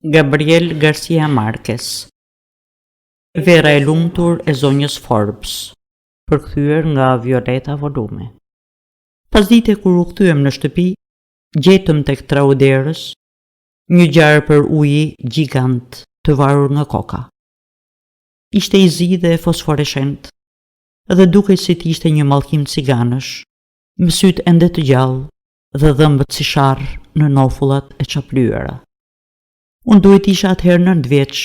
Gabriel Garcia Marquez. Vera e lumtur e zonjës Forbes, përkthyer nga Violeta Volume. Pasdite kur u kthyem në shtëpi, gjetëm tek trauderës një gjarë për uji gjigant të varur nga koka. Ishte i zi dhe fosforeshent, dhe dukej si të ishte një mallkim ciganësh, me sytë ende të gjallë dhe dhëmbët si sharr në nofullat e çaplyera. Unë duhet isha atëherë 9 vjeç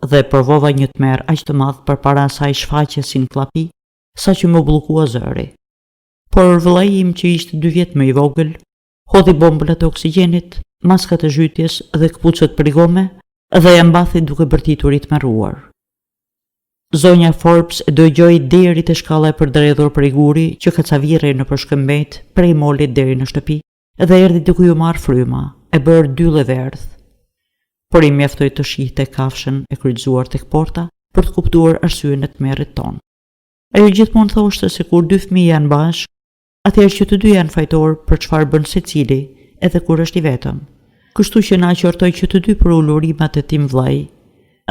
dhe provova një tmerr aq të madh përpara asaj shfaqe si në klapi, saqë më bllukua zëri. Por vëllai im që ishte 2 vjet më i vogël, hodhi bombët e oksigjenit, maskat e zhytjes dhe kputucët përigome dhe ja mbathi duke bërtitur i tmerruar. Zonja Forbes e dëgjoi deri te shkalla e përdredhur prej guri që kacavirrej në përshkëmbejt prej molit deri në shtëpi dhe erdhi duke ju marrë fryma, e bërë dylle verdh. Por i mjaftoi të shihte kafshën e kryqëzuar tek porta për të kuptuar arsyeën e tmerrit ton. Ajo gjithmonë thoshte se kur 2 fëmijë janë bashkë, atëherë që të dy janë fajtor për çfarë bën secili, edhe kur është i vetëm. Kështu që na qortoi që të dy për ulurimat e tim vllai,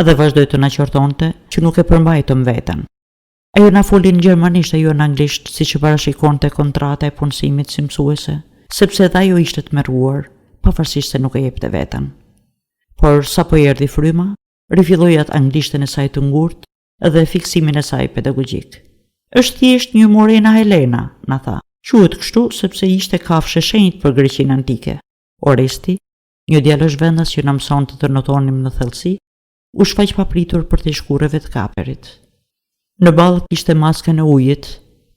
dhe vazhdoi të na qortonte që nuk e përmbajtëm veten. Ajo na foli në gjermanisht, ajo në anglisht, siç e parashikonte kontrata e punësimit si mësuese, sepse edhe ajo ishte tmerruar, pavarësisht se nuk e jepte veten. Por sa po erdhi fryma, rifilloi atë anglishtën e saj të ngurtë dhe fiksimin e saj pedagogjik. Është thjesht një morena Helena, na tha. Quhet kështu sepse ishte kafshë e shenjtë për Greqinë antike. Oresti, një djalë zhvendas që na mësonte të notonim në thellësi, u shfaq papritur për të shkurreve të kaperit. Në ball kishte maskën e ujit,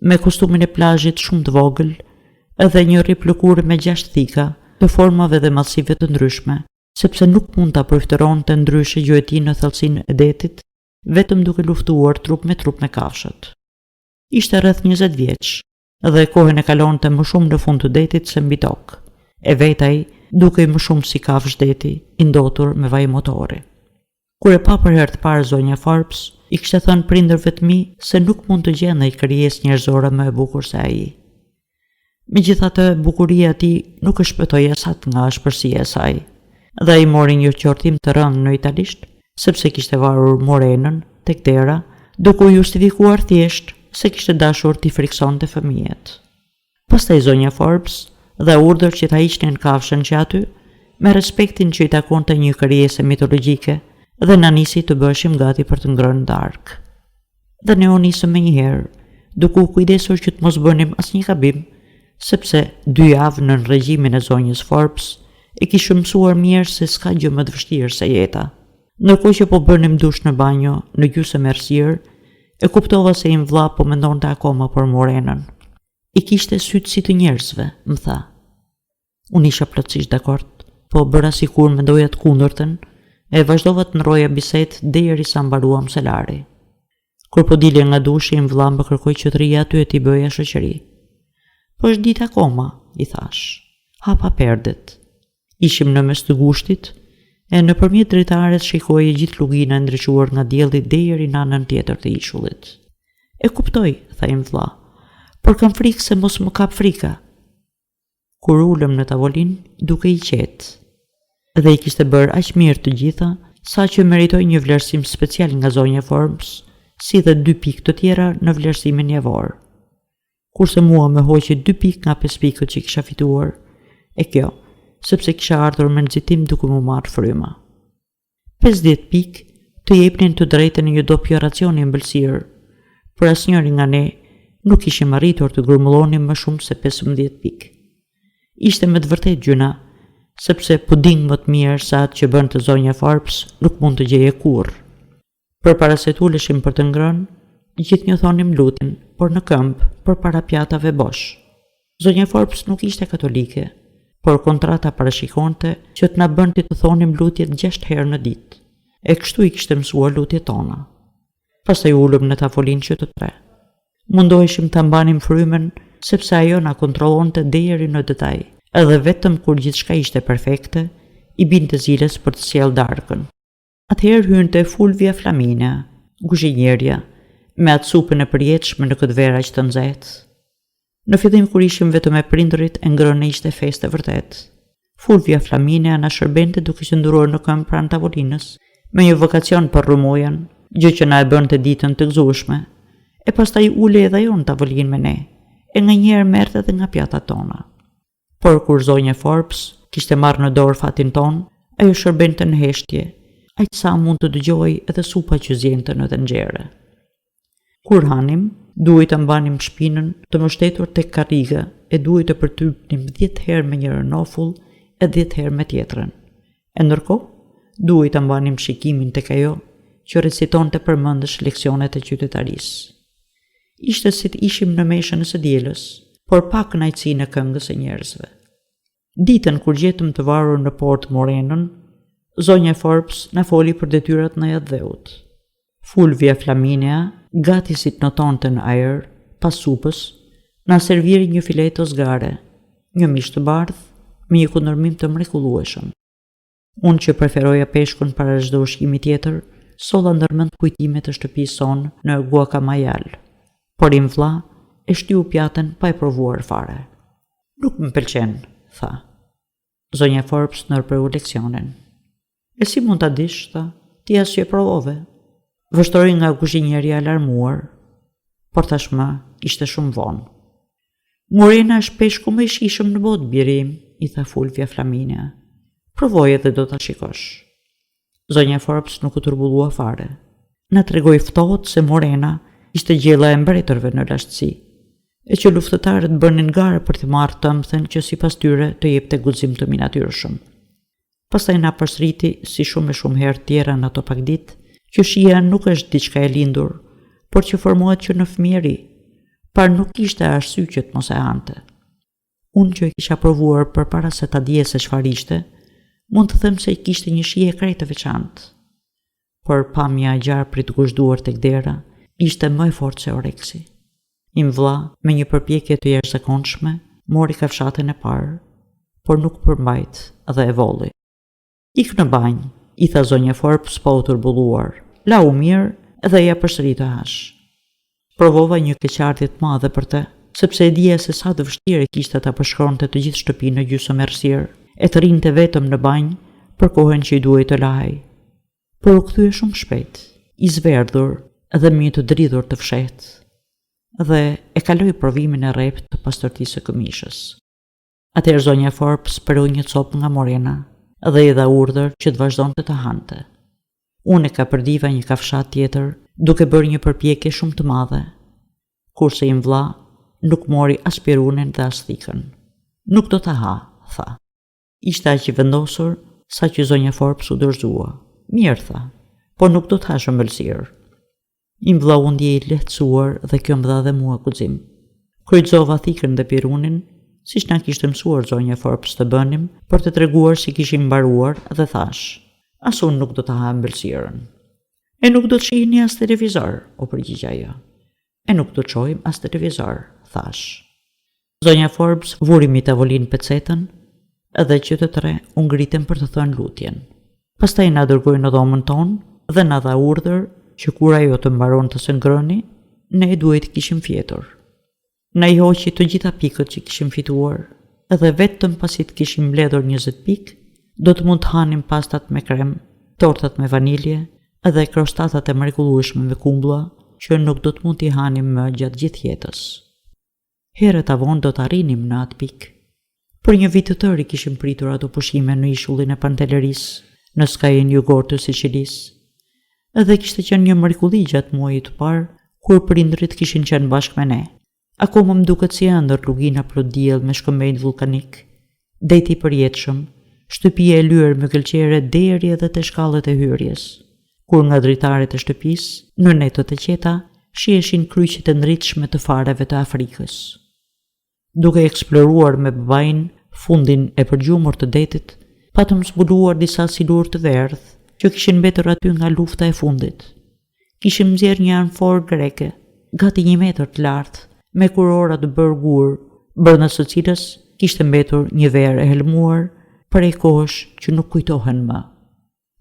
me kostumin e plazhit shumë të vogël, edhe një rrip lëkure me 6 thika, të formave dhe mallësive të ndryshme, sepse nuk mund ta përfitoronte ndryshe gjuetin në thellësinë e detit, vetëm duke luftuar trup me kafshët. Ishte rreth 20 vjeç, dhe kohën e kalonte më shumë në fund të detit se mbi tokë, e vetaj dukej më shumë si kafshë deti, i ndotur me vaj motori. Kur e pa për herë të parë zonja Forbes, i kishte thënë prindërve të mi se nuk mund të gjendej krijesë njerëzore më e bukur se ai. Megjithatë, bukuria e tij nuk e shpëtoi asat nga ashpërsia e saj, dhe ai mori një qortim të rëndë në italisht, sepse kishte varur morenën tek dera, duke u justifikuar thjesht se kishte dashur t'i friksonte fëmijët. Pastaj zonja Forbes dha urdhër që ta hiqnin kafshën që aty, me respektin që i takonte një krijesë mitologjike, dhe na nisi të bëshim gati për të ngrënë darkë. Dhe ne u nisëm menjëherë, duke u kujdesur që të mos bënim asnjë gabim, sepse 2 javë në regjimin e zonjës Forbes e kishë mësuar mirë se s'ka gjë më të vështirë se jeta. Ndërkohë që po bënim dush në banjo në gjysmë errësirë, e kuptova se im vlla po mendonte akoma për morenën. I kishte sytë si të njerëzve, më tha. Unë isha plotësisht dakord, po bëra sikur mendoja të kundërtën, e vazhdova të ndroja bisedë derisa mbaruam selari. Kur po dilja nga dushi, im vlla më kërkoi që të rija aty e t'i bëja shoqëri. Po është ditë akoma, i thash. Hapa perdet. Ishim në mes të gushtit, e nëpërmjet dritares shikoje gjithë lugina e ndriçuar nga dielli deri në anën tjetër të ishullit. E kuptoj, tha im vlla, por kam frikë se mos më kap frika. Kur ulëm në tavolinë, duke i qetë, dhe i kishte bërë aq mirë të gjitha, sa që meritoi një vlerësim special nga zonja Forbes, si dhe 2 pikë të tjera në vlerësimin javor. Kurse mua më hoqi 2 pikë nga 5 pikët që kisha fituar, e kjo, sepse kisha ardhur me nxitim duke mu marrë fryma. 50 pikë të jepnin të drejtën një doppio racioni ëmbëlsirë, por asnjëri nga ne nuk ishim arritur të grumbullonim më shumë se 15 pikë. Ishte me të vërtetë gjuna, sepse puding më të mirë se atë që bën të zonja Forbes nuk mund të gjeje kurrë. Përpara se t'uleshim për të ngrënë, gjithë një thonim lutin, por në këmbë, përpara pjatave bosh. Zonja Forbes nuk ishte katolike, por kontrata parashikonte që të na bënte të thonim lutjet 6 herë në ditë, e kështu i kishte mësuar lutjet tona. Pastaj ulëm në tavolinë që të 3. Mundoheshim ta mbanim frymen, sepse ajo na kontrollonte deri në detaj, edhe vetëm kur gjithçka ishte perfekte, i binte ziles për të sjellë darkën. Atëherë hynte Fulvia Flamina, kuzhinierja, me atë supën e përjetshme në këtë verë aq të nxehtë. Në fillim kur ishim vetëm me prindërit, e ngrënia ishte festë e vërtet. Fulvia Flaminia na shërbente duke qëndruar në këmbë pranë tavolinës, me një vokacion për rrëmujan, gjë që na e bënte ditën të gëzueshme, e pastaj ule edhe ajo në tavolinë me ne, e nganjëherë merrte edhe nga pjatat tona. Por kur zonja Forbes kishte marrë në dorë fatin ton, ajo shërbente në heshtje, aq sa mund të dëgjoj edhe supa që zjente në të nxjerrë. Kur hanim, duhej të mbanim shpinën të mbështetur tek karriga e duhej të përtypnim 10 herë me një rënofull e 10 herë me tjetrën. E ndërkohë, duhej të mbanim shikimin tek ajo që recitonte përmendësh leksionet e qytetarisë. Ishte si të ishim në meshën e së dielës, por pa kënaqësi në këngës e njerëzve. Ditën kur gjetëm të varur në Port Morenën, zonja Forbes na foli për detyrat në jetëdheut. Fulvia Flaminia, gati si të notonte në ajër, pas supës, na serviri një fileto zgare, një mish të bardhë, me një kundërmim të mrekullueshëm. Unë që preferoja peshkun para çdo ushqimi tjetër, solla ndërmend kujtimet e shtëpisë sonë në Guacamayal. Por im vlla e shtiu pjatën pa e provuar fare. Nuk më pëlqen, tha. Zonja Forbes ndërpreu leksionin. E si mund ta dish, tha, ti as që e provove? Vështroi nga kuzhinjeri alarmuar, por tashmë ishte shumë vonë. Morena është peshku më i shijshëm në botë, birim, i tha Fulvia Flaminia. Provoje dhe do ta shikosh. Zonja Forbes nuk u turbullua fare. Na tregoi ftohtë se Morena ishte gjella e mbretërve në lashtësi, e që luftëtarët bënin garë për të marrë tëmthen që sipas tyre të jepte guxim të minatyrshëm. Pastaj na përsëriti si shumë e shumë herë tjera në ato pak ditë, që shija nuk është diçka e lindur, por që formohet që në fëmijëri, par nuk kishte arsye që të mos e hante. Unë që e kisha provuar përpara se ta dije se çfarë ishte, mund të them se i kishte një shije krejt të veçantë. Por pamja e gjarë për të guzhduar tek dera ishte më e fortë se oreksi. Im vlla, me një përpjekje të jashtëzakonshme, mori kafshatën e parë, por nuk përmbajt dhe e volli. Ik në banjë, i tha zonja Forbes pa u turbulluar. La u mirë dhe ja përsëri të hash. Provova një keqardhje të madhe për të, sepse e dija se sa të vështirë kishte ta përshkronte të gjithë shtëpinë në gjysmë errësirë, e të rinte vetëm në banjë për kohën që i duhej të lahej. Por u kthye shumë shpejt, i zverdhur dhe me një të dridhur të fshehtë, dhe e kaloi provimin e rreptë të pastërtisë së këmishës. Atëherë zonja Forbes përoi një copë nga Morena dhe i dha urdhër që të vazhdonte të hante. Unë e kapërdiva një kafshat tjetër, duke bërë një përpjekje shumë të madhe, kurse im vlla nuk mori as pirunin dhe as thikën. Nuk do ta ha, tha. Ishte aq i vendosur sa që zonja Forbes u dorëzua. Mirë, tha, po nuk do të hash ëmbëlsirë. Im vlla u ndjej i lehtësuar dhe kjo më dha dhe mua guxim. Kryqëzova thikën dhe pirunin, siç na kishte mësuar zonja Forbes të bënim për të treguar si kishim mbaruar dhe thash, as unë nuk do të ha ëmbëlsirën. E nuk do të shihni as televizor, u përgjigja ajo. E nuk do të shohim as televizor, thash. Zonja Forbes vuri mbi tavolinë pecetën, edhe që të tre u ngritën për të thënë lutjen. Pastaj na dërgoi në dhomën tonë dhe na dha urdhër që kur ajo të mbaron të së ngrëni, ne duhet të kishim fjetur. Na i hoqi të gjitha pikët që kishim fituar, edhe vetëm pasi të kishim mbledhur 20 pikë, do të mund të hanim pastat me krem, tortat me vanilje, edhe krostatat e mrekullueshme me kumbulla, që nuk do të mund t'i hanim më gjatë gjithë jetës. Herët avon do të arrinim në atë pikë. Për një vit të tërë i kishim pritur ato pushime në ishullin e Pantelerisë, në skajin jugor të Sicilisë. Edhe kishte qenë një mrekulli gjatë muajit të parë, kur prindrit kishin qenë bashkë me ne. Akoma më duket si ëndër lugina plot diell me shkëmbejt vulkanik, deti i përjetshëm, shtëpia e lyer me gëlqere deri edhe te shkallët e hyrjes, kur nga dritaret e shtëpisë, në netët e qeta, shiheshin kryqet e ndritshme të fareve të Afrikës. Duke eksploruar me babain fundin e përgjumur të detit, patëm zbuluar disa silur të verdh që kishin mbetur aty nga lufta e fundit. Kishim nxjerr një anfor greke, gati 1 metër të lartë, me kurora të bërë gur, brenda së cilës kishte mbetur një verë e helmuar prej kohësh që nuk kujtohen më.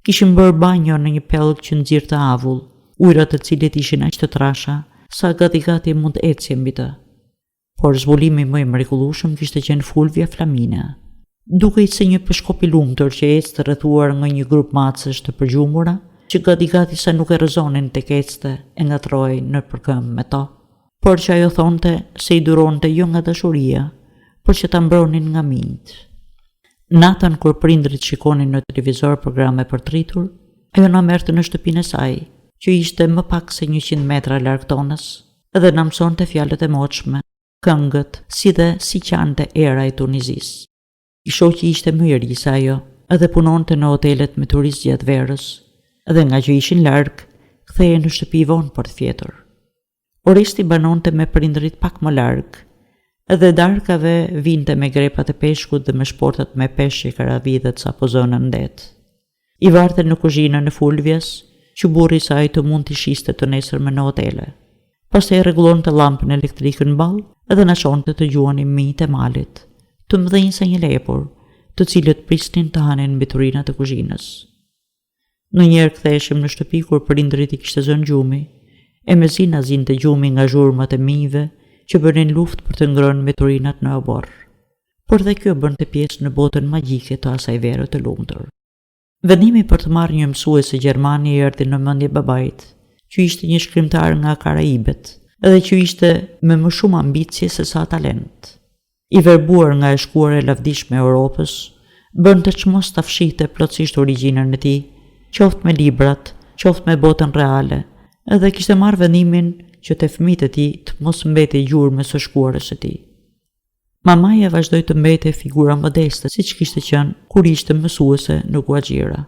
Kishim bërë banjo në një pellg që nxirrte avull, ujrat të cilit ishin aq të trasha sa gati mund të ecje mbi të. Por zbulimi më i mrekullueshëm kishte qenë Fulvia Flaminia. Dukej se një peshkop i lumtur që ecte rrethuar nga një grup macësh të përgjumura, që gati sa nuk e rrëzonin tek ecte e ngatroi në përkëmbë me to, por që ajo thonte se i duronte jo nga dashuria, por që ta mbronin nga minjt. Natën kur prindrit shikonin në televizor programe për tritur, ajo na merrte në shtëpinë e saj, që ishte më pak se 100 metra larg tonës, edhe na mësonte fjalët e moçme, këngët, si dhe si qante era e Tunizis. I shoqi ishte më i ri se ajo, edhe punonte në hotelet me turistë gjatë verës, edhe nga që ishin larg, kthehej në shtëpi vonë për të fjetur. Oresti banonte me prindrit pak më larg, edhe darkave vinte me grepat e peshkut dhe me shportat me peshq që karavidhet sa pozonën ndet. I varte në kuzhinën e Fulvjes, që burri i saj të mund t'i shiste të nesërme në hotele. Pastaj rregullonte llampën elektrike në ball, edhe na çonte të gjuanim mijët e malit, të mëdhenj sa një lepur, të cilët prisnin të hanin mbeturinat e kuzhinës. Ndonjëherë ktheheshim në shtëpi kur prindrit i kishte zënë gjumi, e mezi na zinte gjumi nga zhurmat e mijëve që bënin luftë për të ngrënë mbeturinat në oborr. Por dhe kjo bënte pjesë në botën magjike të asaj vere të lumtur. Vendimi për të marrë një mësuese gjermani i erdhi në mendje babait, që ishte një shkrimtar nga Karaibet, edhe që ishte me më shumë ambicie se sa talent. I verbuar nga e shkuar e lavdishme e Europës, bënte që mos ta fshihte plotësisht origjinën e tij, qoftë me librat, qoftë me botën reale, edhe kishte marrë vendimin që te fëmijët e tij të mos mbetej gjurmë së shkuarës së tij. Mamaja vazhdoi të mbetej figura modeste siç kishte qenë kur ishte mësuese në Guaxhira.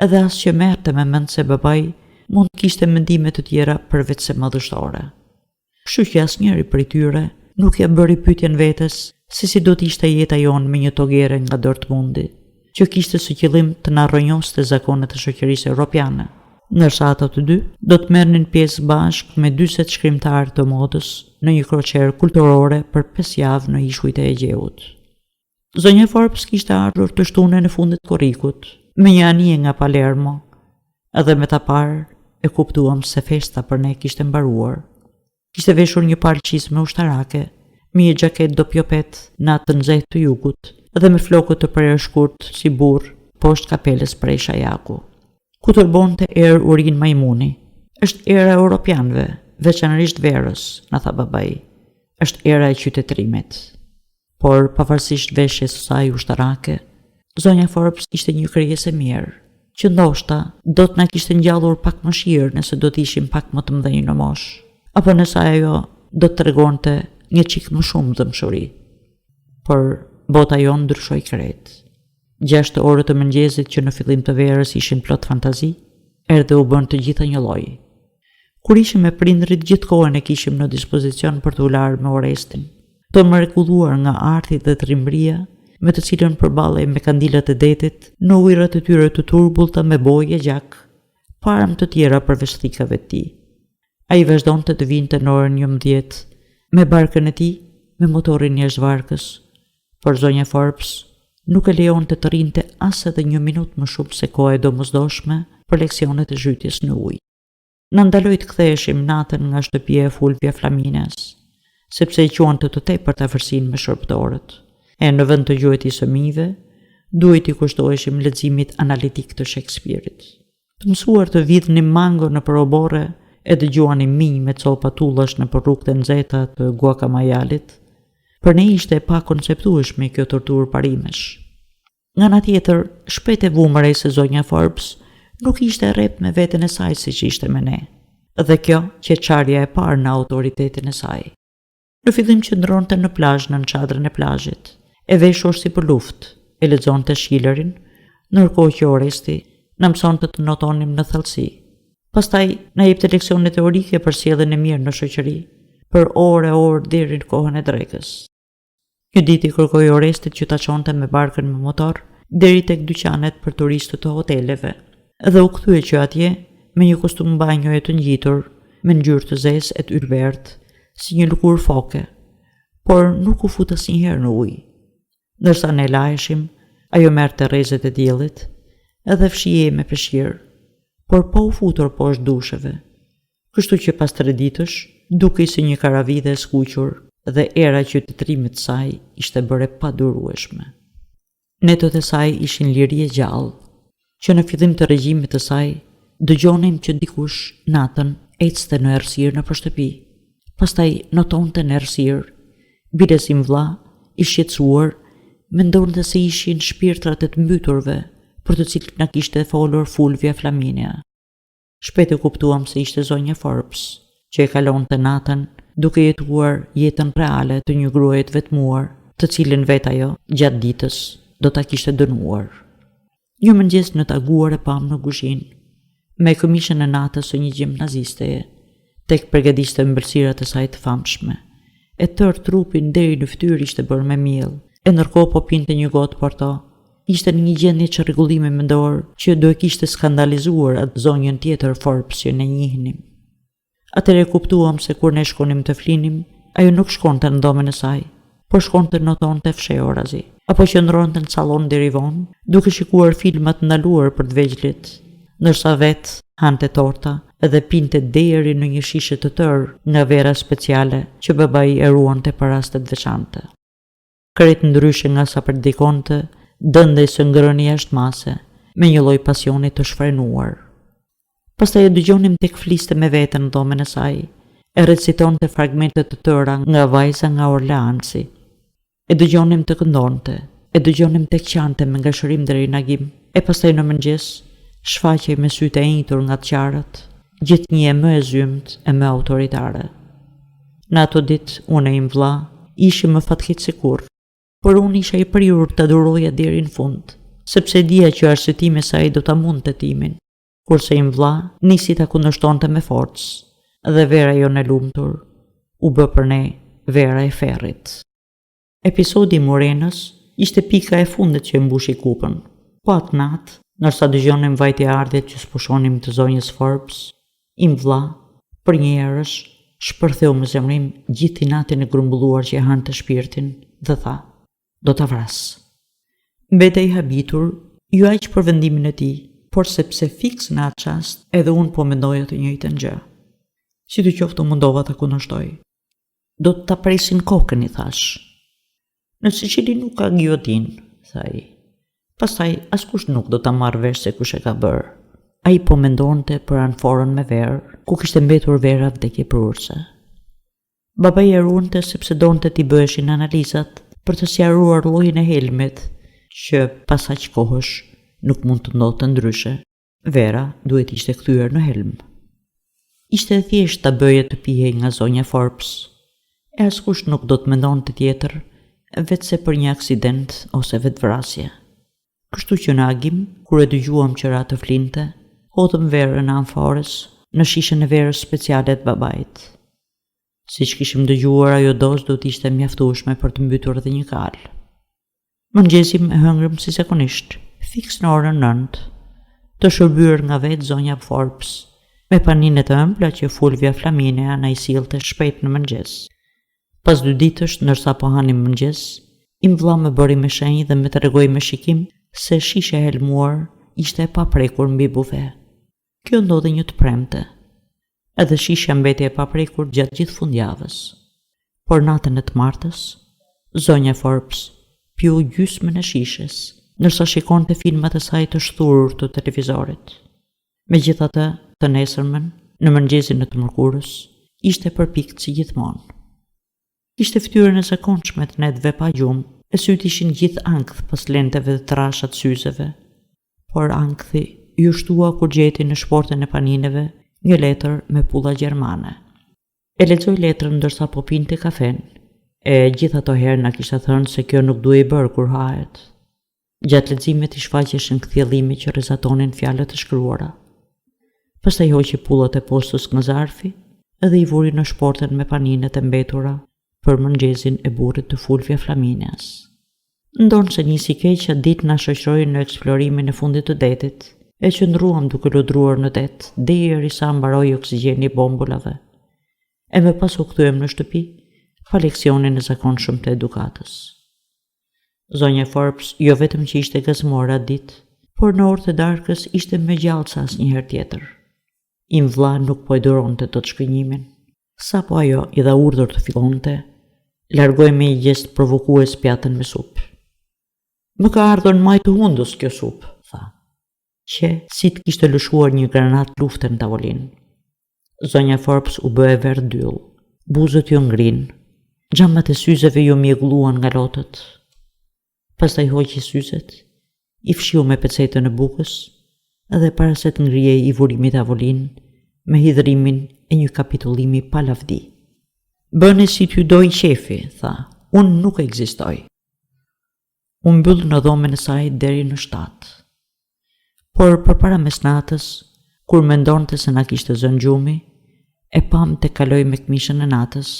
Edhe as që merrte me mend se babai mund kishte mendime të tjera përveç se madhështore. Kështu që asnjëri prej tyre nuk ja bëri pyetjen vetes se si do të ishte jeta jonë me një togere nga Dortmundi, që kishte së qëllim të na rrënjoste zakonet e shoqërisë europiane, ndërsa ato të dy do të merrnin pjesë bashkë me 40 shkrimtarë të modës në një kroqer kulturore për 5 javë në ishujt e Egjeut. Zonja Forbes kishte ardhur të shtunë në fundit korrikut, me një anije nga Palermo, edhe me ta parë e kuptuam se festa për ne kishte mbaruar. Kishte veshur një palë çizme ushtarake, me një xhaketë dopjopet në atë të nxehtë të jugut, dhe me flokët të prerë shkurt si burr poshtë kapeles prej shajaku. Ku tërbonte erë urin majmuni. Është era e europianëve, veçanërisht verës, na tha babai. Është era e qytetërimit. Por pavarësisht veshjes së saj ushtarake, zonja Forbes ishte një krijesë e mirë, që ndoshta do të na kishte ngjallur pak më shirë nëse do të ishim pak më të mëdhenj në moshë, apo nëse ajo do të tregonte një çik më shumë dëmshuri. Por bota jonë ndryshoi krejt. 6 orët të mëngjesit që në fillim të verës ishin plot fantazi, erdhe u bën të gjitha një lloj. Kur ishim me prindrit gjithkohën e kishim në dispozicion për të u larë me Orestin, të mrekulluar nga arti dhe trimëria, me të cilën përballej me kandilat e detit në ujërat e tyre të turbullta me bojë gjak, pa armë të tjera përveç thikave të tij. Ai vazhdonte të vinte në orën 11 me barkën e tij, me motorin jashtë varkës, por zonja Forbes nuk e lejonte të rinte as edhe 1 minutë më shumë se koha e domosdoshme për leksionet e zhytjes në ujë. Na ndaloi të ktheheshim natën nga shtëpia e Fulvia Flamines, sepse i quante të tepërt afërsinë me shërbëtorët. E në vend të gjuetis së mijëve, duhet i kushtoheshim leximit analitik të Shakespeare-it. Të mësuar të vidhnim mango në përobore e dëgjuanim mijë me copa tullash në rrugët e nxehta të Guacamayalit, për ne ishte e pakonceptueshme kjo torturë parimesh. Nga ana tjetër, shpejt e vumërej se zonja Forbes nuk ishte rrep me veten e saj siç ishte me ne, dhe kjo qeçarja e parë në autoritetin e saj. Në fillim qëndronte në plazh nën çadrën e plazhit, e veshur si për luftë, e lexonte Schillerin, ndërkohë që Oresti na mësonte të notonim në thellësi. Pastaj na jepte leksione teorike për sjelljen e mirë në shoqëri, për orë deri në kohën e drekës. Një ditë i kërkoi Orestit që ta çonte me barkën me motor deri tek dyqanet për turistët të hoteleve, dhe u kthye që atje me një kostum banjoje të ngjitur, me ngjyrë të zezë e të ylbert, si një lëkurë foke, por nuk u fut asnjëherë në ujë. Ndërsa ne laheshim, ajo merrte rrezet e diellit, edhe fshihej me peshqir, por po u futur poshtë dusheve. Kështu që pas 3 ditësh, dukej si një karavidhe e skuqur, dhe era qytetërimit saj ishte bërë padurueshme. Netët e saj ishin liri e gjallë, që në fillim të regjimit të saj, dëgjonim që dikush natën ecste në errësirë nëpër shtëpi. Pastaj notonte në errësirë, bile si vlla, i shqetësuar, mendonte se ishin shpirtrat e të mbyturve, për të cilët na kishte folur Fulvia Flaminia. Shpejt e kuptuam se ishte zonja Forbes, që e kalonte natën duke jetuar jetën reale të një gruaje të vetmuar, të cilën vet ajo gjatë ditës do ta kishte dënuar. Një mëngjes në taguar e pam në kuzhinë, me këmishën e natës së një gjimnazisteje, tek përgatiste ëmbëlsirat e saj të famshme. E tërë trupin deri në fytyrë ishte bërë me miell, e ndërkohë po pinte një gotë porto. Ishte në një gjendje çarrigullimi mendor që do e kishte skandalizuar atë zonjën tjetër Forbes që ne njihnim. Atëherë kuptuam se kur ne shkonim të flinim, ajo nuk shkonte në dhomën e saj, por shkonte notonte fshehorazi, apo qëndronte në sallon deri vonë, duke shikuar filma të ndaluar për të vegjëlit, ndërsa vetë hante torta edhe pinte deri në një shishe të tërë nga vera speciale që babai e ruante për raste të veçanta. Krejt ndryshe nga sa predikonte, dëndej së ngrënie jashtë mase, me një lloj pasioni të shfrenuar. Pastaj e dëgjonim tek fliste me veten në dhomën e saj, e recitonte fragmente të tëra nga Vajza nga Orleansi. E dëgjonim të këndonte, e dëgjonim tek qante me ngashërim deri në agim, e pastaj në mëngjes shfaqej me sytë e njëjtur nga të qarët, gjithnjë e më e zymt e më autoritare. Në ato ditë, unë e im vlla ishim më fatkeq se kurrë, por unë isha i prirur të aduroja deri në fund, sepse dija që arsyetimi i saj do ta mundte timin, kurse im vlla nisi ta kundërshtonte me forcë, dhe vera jonë e lumtur u bë për ne vera e ferrit. Episodi i Morenës ishte pika e fundit që mbushi kupën. Po atë natë, nërsa dëgjonim vajtje ardhjet që sposhonim të zonjës Forbes, im vlla për një herësh shpërtheu me zemrim gjithë natin e grumbulluar që e hante shpirtin dhe tha: do ta vras. Mbete i habitur, jo aq për vendimin e tij, por sepse fiks në atë çast edhe unë po mendoja të njëjtën gjë. Si të qoftë mundova ta kundërshtoj. Do të ta presin kokën, i thash. Në Sicili nuk ka giotin, tha ai. Pastaj askush nuk do ta marrë vesh se kush e ka bërë. Ai po mendonte për anforën me verë, ku kishte mbetur vera vdekje prurse. Babai e ruante sepse donte t'i bëheshin analizat për të sqaruar llojin e helmit, që pas aq kohësh nuk mund të ndodhte ndryshe. Vera duhet ishte kthyer në helm. Ishte thjesht ta bëje të pihej nga zonja Forbes, e askush nuk do të mendonte tjetër, vetëse për një aksident ose vetvrasje. Kështu që në agim, kur e dëgjuam që ra të flinte, hodhëm verën e anforës në shishën e verës speciale të babait. Siç kishim dëgjuar, ajo dozë do të ishte mjaftueshme për të mbytur edhe një kal. Mëngjesim e hëngrëm si zakonisht, fiks në orën 9, të shërbyer nga vetë zonja Forbes, me paninë të ëmbla që Fulvia Flaminia na i sillte shpejt në mëngjes. Pas 2 ditësh, ndërsa po hanim mëngjes, im vlla më bëri me shenjë dhe më tregoi me shikim se shisha e helmuar ishte e paprekur mbi bufe. Kjo ndodhi një të premte. Edhe shisha mbeti e paprekur gjatë gjithë fundjavës. Por natën e të martës, zonja Forbes piu gjysmën e shishes, ndërsa shikonte filmat e saj të shturur të televizorit. Megjithatë, të nesërmen, në mëngjesin e të mërkurës, ishte përpikt si gjithmonë. Kishte fytyrën e zakonshme të netëve pa gjumë, e sytë ishin gjithë ankth pas lenteve dhe trashat syzeve, por ankthi ju shtua kur gjeti në shportën e panineve një letër me pulla gjermane. E lexoi letrën ndërsa po pinte kafen, e gjithë ato herë na kishte thënë se kjo nuk duhej bërë kur hahet. Gjatë leximit i shfaqeshin kthjellime që rrezatonin fjalët e shkruara. Pastaj hoqi pullat e postës nga zarfi edhe i vuri në shportën me paninet e mbetura për mëngjesin e burrit të Fulvia Flaminias. Ndonë se nisi keq atë ditë na shoqëroi në eksplorimin e fundit të detit, e qëndruam duke lodruar në det derisa mbaroi oksigjeni i bombulave. E më pas u kthyem në shtëpi pa leksionin e zakonshëm të edukatës. Zonja Forbes jo vetëm që ishte gazmore atë ditë, por në orët e darkës ishte më gjallë se asnjëherë tjetër. Im vlla nuk po e duronte dot shkënjimin. Sapo ajo i dha urdhër të fillonte, largoi me një gest provokues pjatën me supë. Më ka ardhur në majtë hundës kjo supë, tha, që si të kishte lëshuar një granat lufte në tavolinë. Zonja Forbes u bë e verdhyll, buzët ju ngrin, xhamat e syzeve ju mjegulluan nga lotët. Pastaj hoqi syzet, i fshiu me pecetën e bukës, edhe para se të ngrihej i vurimi tavolinë me hidhrimin e një kapitullimi pa lavdi. Bëni si t'ju doj qefi, tha, unë nuk ekzistoj. U mbyll në dhomën e saj deri në 7. Por përpara mesnatës, kur mendonte se na kishte zënë gjumi, e pam të kaloj me këmishën e natës,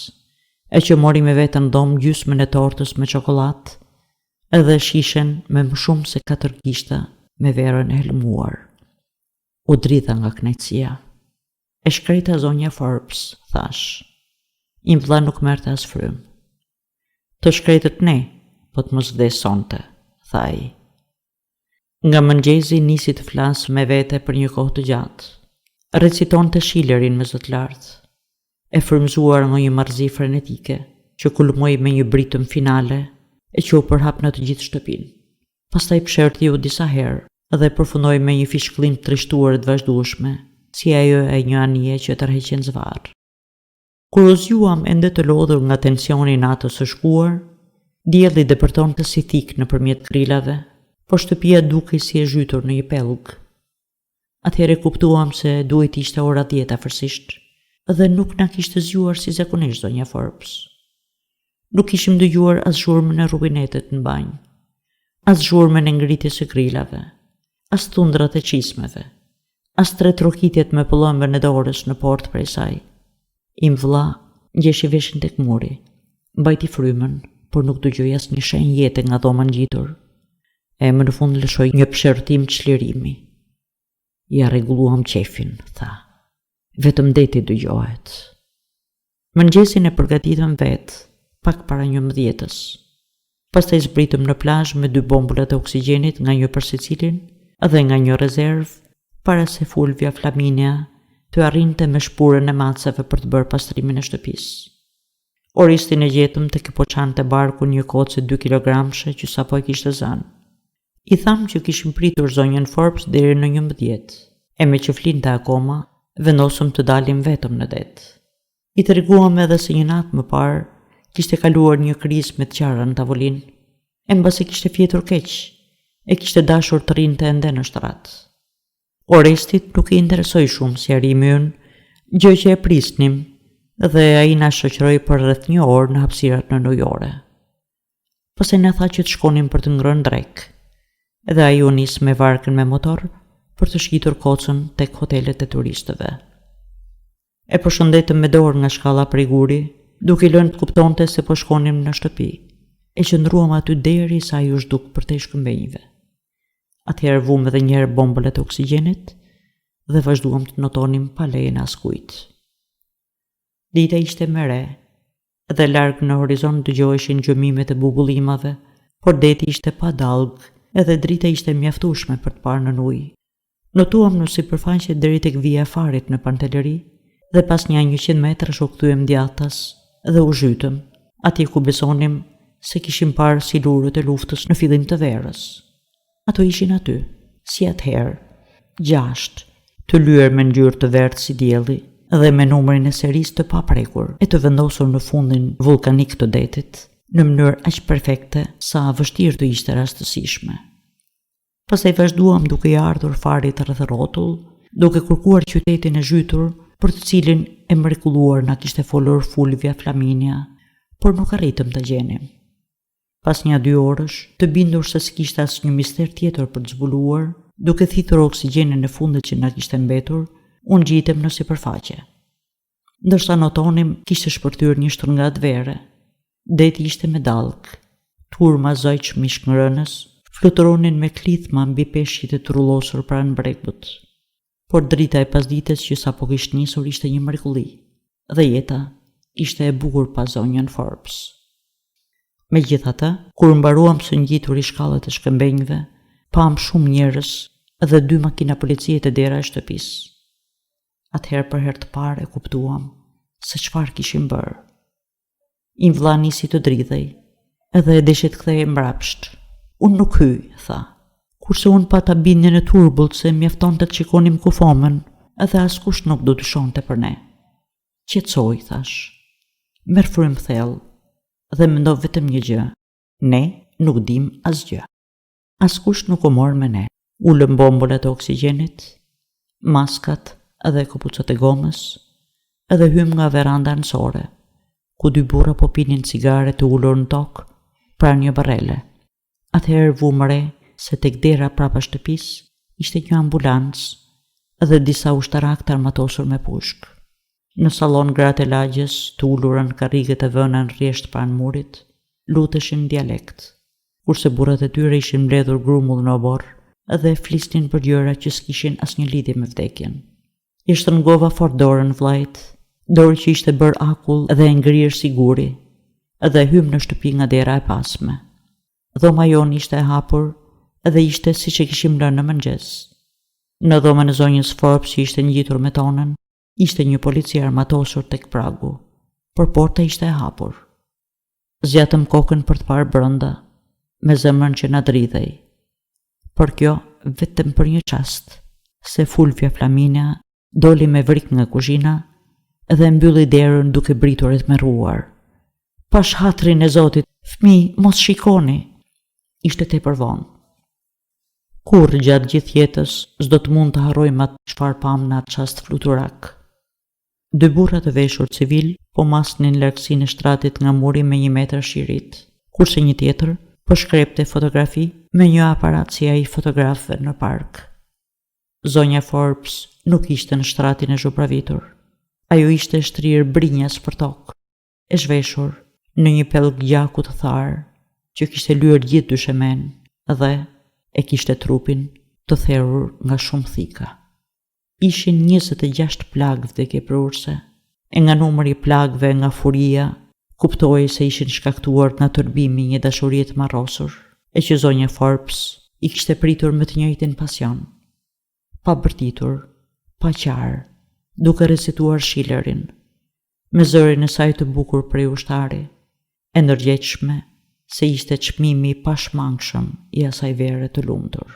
e që mori me vete në dhomë gjysmën e tortës me çokoladë, edhe shishen me më shumë se 4 gishta me verën e helmuar. U dridha nga kënaqësia. E shkreta zonja Forbes, thash. Im vlla nuk merrte as frym. Të shkretët ne, po të mos vdesonte, tha ai. Nga mëngjesi nisi të flasë me vete për një kohë të gjatë. Recitonte Schillerin me zot lartë, e frymzuar nga një marrëzi frenetike, që kulmoi me një britëm finale e që u përhap në të gjithë shtëpinë. Pastaj psherti u disa herë dhe përfundoi me një fishkëllim të trishtuar të vazhdueshme, si ajo e një anije që tërheqen zvarr. Kur u zgjuam ende të lodhur nga tensioni i natës së shkuar, dielli depërtonte si thik nëpërmjet krilave, por shtëpia dukej si e zhytur në një pellg. Atëherë kuptuam se duhet ishte ora 10 afërsisht, dhe nuk na kishte zgjuar si zakonisht zonja Forbes. Nuk kishim dëgjuar as zhurmën e rubinetet në banjë, as zhurmën e ngritjes së krilave, as thundrat e çismeve, as tretrokitjet me pëllëmbën e dorës në portë prej saj. Im vlla ngjeshi veshin tek muri, mbajti frymën, por nuk dëgjoi asnjë shenjë jete nga dhoma ngjitur. E më në fund lëshoi një pshertim çlirimi. Ja rregulluam qefin, tha. Vetëm deti dëgjohet. Mëngjesin e përgatitëm vetë, pak para 11-s. Pastaj zbritëm në plazh me 2 bombulat e oksigjenit nga një për secilin dhe nga një rezervë, para se Fulvia Flaminia të arrinte me shpurën e macave për të bërë pastrimin e shtëpisë. Oristin e gjetëm të kipoçante barku një kocë 2 kilogramshe që sapo e kishte zënë. I tham që kishim pritur zonjën Forbes deri në 11, e me që flinte akoma, vendosëm të dalim vetëm në det. I treguam edhe se një natë më parë kishte kaluar një krizë me të qara në tavolinë, e mbasi kishte fjetur keq, e kishte dashur të rinte ende në shtrat. Orestit nuk I interesoi shumë si arimi ynë, gjë që e prisnim, dhe ai na shoqëroi për rreth 1 orë në hapësirat në ujore. Pastaj na tha që të shkonim për të ngrënë drek, dhe ai u nis me varkën me motor për të shkitur kocën tek hotelet e turistëve. E përshëndetëm me dorë nga shkalla prej guri, duke I lënë të kuptonte se po shkonim në shtëpi, e qëndruam aty deri sa ai u zhduk për te shkëmbenjve. Atëherë vum edhe një herë bombolet e oksigjenit dhe vazhduam të notonim pa lejen e askujt. Dita ishte me re, dhe larg në horizont dëgjoheshin gjëmimet e bubullimave, por deti ishte pa dallg, edhe drita ishte mjaftueshme për të parë nën ujë. Notuam në sipërfaqe deri tek vija e farit në Pantelëri, dhe pas një 100 metrash u kthyem djathtas dhe u zhytëm, atje ku besonim se kishim parë si lurët e luftës në fillim të verës. Ato ishin aty, si atëherë, 6, të lyer me ngjyrë të verdhë si dielli dhe me numrin e serisë të paprekur e të vendosur në fundin vulkanik të detit, në mënyrë aq perfekte sa vështirë të ishte rastësishme. Pastaj vazhduam duke I ardhur farit rreth rrotull, duke kërkuar qytetin e zhytur për të cilin e mrekulluar na kishte folur Fulvia Flaminia, por nuk arritëm të gjenim. Pas një 2 orësh, të bindur se s'kishte asnjë mister tjetër për të zbuluar, duke thithur oksigjenin e fundit që na kishte mbetur, u ngjitem në sipërfaqe. Ndërsa notonim kishte shpërthyer një shtrëngat vere. Deti ishte me dallg. Turma zojç mishkngrënës fluturonin me klithma mbi peshqit e trullosur pranë bregut. Por drita e pasdites që sapo kishte nisur ishte një mrekulli, dhe jeta ishte e bukur pas zonjën Forbes. Megjithatë, kur mbaruam së ngjitur I shkallët e shkëmbenjve, pam shumë njerëz dhe 2 makina policie te dera e shtëpisë. Atëherë për herë të parë e kuptuam se çfarë kishim bërë. Im vlla nisi të dridhej, edhe e deshi të kthehej mbrapsht, Unë nuk hyj, tha. Kurse unë pata bindjen e turbullt se mjafton të qikonim kufomen, edhe askush nuk do dyshonte për ne. Qetësoj, thash. Merr frym thellë dhe mendo vetëm një gjë. Ne nuk dim asgjë. Askush nuk u mor me ne. Ulëm bombolat e oksigjenit, maskat edhe këpucët e gomës, edhe hym nga veranda nësore, ku dy burra po pinin cigare të ulur në tokë pranë një barrele. Atëherë vu më re se tek dera prapa shtëpis ishte një ambulancë dhe disa ushtarak të armatosur me pushk. Në sallon gratë e lagjes të ulura në karriget e vëna në rresht pranë murit, luteshin dialekt, kurse burrat e tyre ishin mbledhur grumull në obor dhe flisnin për gjëra që s'kishin asnjë lidhje me vdekjen. I shtrëngova fort dorën vllait, dorë që ishte bërë akull dhe e ngrirë siguri, dhe hym në shtëpi nga dera e pasme. Dhoma jon ishte e hapur dhe ishte siç e kishim lënë në mëngjes. Në dhomën e zonjës Forbes që ishte ngjitur me tonën, ishte një polici armatosur tek pragu, por porta ishte e hapur. Zjatëm kokën për të parë brenda, me zemrën që na dridhej. Por kjo vetëm për një çast, se Fulvia Flaminia doli me vrik nga kuzhina dhe mbylli derën duke britur e tmerruar. Pash hatrin e Zotit, fëmijë, mos shikoni. Ishte tepër vonë. Kurrë gjatë gjithë jetës s'do të mund të harrojmë atë çfarë pam në atë çast fluturak. Dy burra të veshur civil po masnin largësinë e shtratit nga muri me 1 metër shirit, kurse një tjetër po shkrepte fotografi me një aparat si ai fotografëve në park. Zonja Forbes nuk ishte në shtratin e zhubravitur. Ajo ishte shtrirë brinjas për tokë, e zhveshur në një pellg gjaku të tharë, që kishte lyer gjithë dyshemen dhe e kishte trupin të therrur nga shumë thika. Ishin 26 plagë vdekjeprurse, e nga numri i plagëve nga furia, kuptoi se ishin shkaktuar nga tërbimi një dashurie të marrosur, e që zonja Forbes i kishte pritur me të njëjtin pasion. Pa bërtitur, pa qarë, duke recituar Schillerin, me zërin e saj të bukur prej ushtari, e ndërgjegjshme se ishte çmimi i pashmangshëm i asaj vere të lumtur.